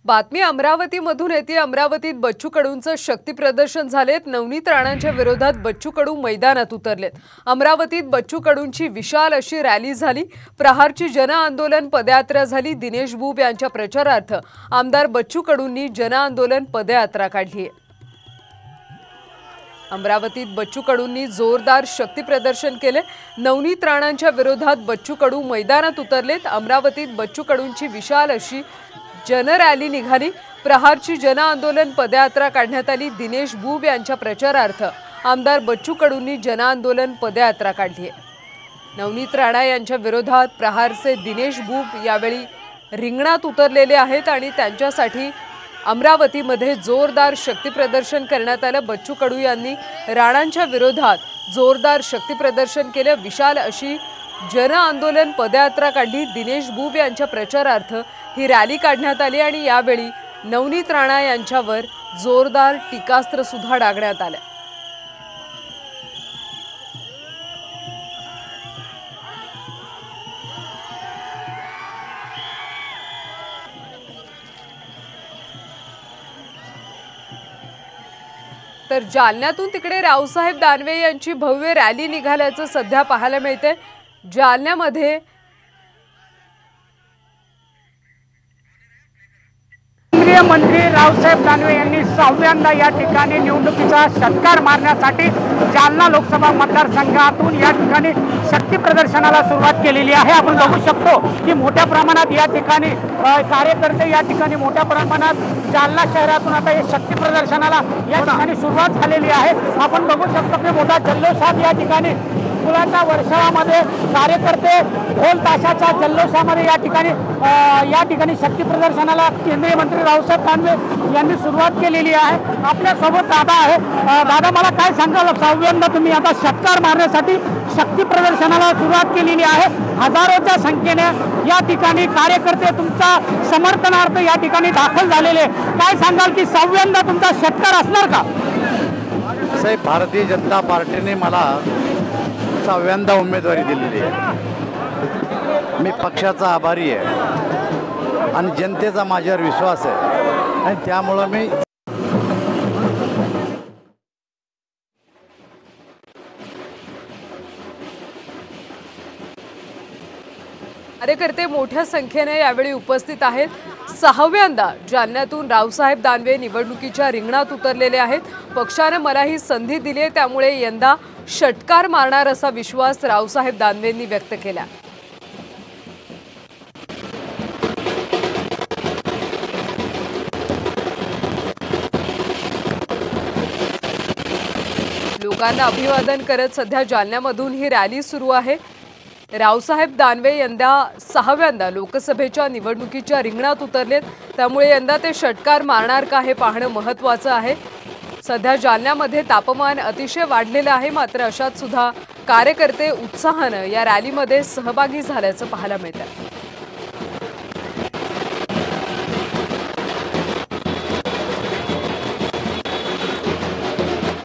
बातमी अमरावतीमधून येते। अमरावतीत बच्चू कडूंचं शक्ती प्रदर्शन झालेत। नवनीत राणांच्या विरोधात बच्चू कडू मैदानात उतरलेत। अमरावतीत बच्चू कडूंची विशाल अशी रॅली झाली। प्रहारची जन आंदोलन पदयात्रा झाली। दिनेश बुब यांच्या प्रचारार्थ आमदार बच्चू कडूंनी जन आंदोलन पदयात्रा काढली। अमरावतीत बच्चू कडूंनी जोरदार शक्ती प्रदर्शन केले। नवनीत राणांच्या विरोधात बच्चू कडू मैदानात उतरलेत। अमरावतीत बच्चू कडूंची विशाल अशी जन रॅली निघाली। प्रहारची जन आंदोलन पदयात्रा काढण्यात आली। दिनेश बुब यांच्या प्रचारार्थ आमदार बच्चू कडूंनी जन आंदोलन पदयात्रा काढली आहे। नवनीत राणा यांच्या विरोधात प्रहारचे दिनेश बुब यावेळी रिंगणात उतरलेले आहेत आणि त्यांच्यासाठी अमरावतीमध्ये जोरदार शक्ती प्रदर्शन करण्यात आलं। बच्चू कडू यांनी राणांच्या विरोधात जोरदार शक्ती प्रदर्शन केलं। विशाल अशी जन आंदोलन पदयात्रा काढली। दिनेश बुब यांच्या प्रचारार्थ ही रॅली काढण्यात आली आणि यावेळी नवनीत राणा यांच्यावर जोरदार टीकास्त्र सुद्धा डागण्यात आले। तर जालन्यातून तिकडे रावसाहेब दानवे यांची भव्य रॅली निघाल्याचं सध्या पाहायला मिळते। जालन्यामध्ये केंद्रीय मंत्री रावसाहेब दानवे यांनी 6व्यांदा या ठिकाणी निवडणुकीचा षटकार मारण्यासाठी जालना लोकसभा मतदारसंघातून या ठिकाणी शक्ती प्रदर्शनाला सुरुवात केलेली आहे। आपण बघू शकतो की मोठ्या प्रमाणात या ठिकाणी कार्यकर्ते या ठिकाणी मोठ्या प्रमाणात जालना शहरातून आता हे शक्ती प्रदर्शनाला या ठिकाणी सुरुवात झालेली आहे। आपण बघू शकतो की मोठा जल्लोषात या ठिकाणी फुलांच्या वर्षावामध्ये कार्यकर्ते ढोल ताशाच्या जल्लोषामध्ये या ठिकाणी शक्ती प्रदर्शनाला केंद्रीय मंत्री रावसाहेब दानवे यांनी सुरुवात केलेली आहे। आपल्या सोबत दादा आहे। दादा, मला काय सांगाल, 6व्यांदा तुम्ही आता षटकार मारण्यासाठी शक्ती प्रदर्शनाला सुरुवात केलेली आहे। हजारोच्या संख्येने या ठिकाणी कार्यकर्ते तुमच्या समर्थनार्थ या ठिकाणी दाखल झालेले, काय सांगाल की 6व्यांदा तुमचा षटकार असणार का? साहेब, भारतीय जनता पार्टीने मला 6व्यांदा उमेदवारी दिलेली आहे। मी पक्षाचा आभारी आहे आणि जनतेचा माझ्यावर विश्वास आहे आणि त्यामुळे मी कार्यकर्ते मोठ्या संख्येने यावेळी उपस्थित आहेत। 6व्यांदा जालन्यातून रावसाहेब दानवे निवडणुकीच्या रिंगणात उतरलेले आहेत। पक्षाने मला ही संधी दिली आहे, त्यामुळे यंदा षटकार मारणार असा विश्वास रावसाहेब दानवेंनी व्यक्त केला। लोकांना अभिवादन करत सध्या जालन्यामधून ही रॅली सुरू आहे। रावसाहेब दानवे यंदा 6व्यांदा लोकसभेच्या निवडणुकीच्या रिंगणात उतरलेत, त्यामुळे यंदा ते षटकार मारणार का हे पाहणं महत्त्वाचं आहे। सध्या जालन्यामध्ये तापमान अतिशय वाढलेलं आहे, मात्र अशात सुद्धा कार्यकर्ते उत्साहानं या रॅलीमध्ये सहभागी झाल्याचं पाहायला मिळतं।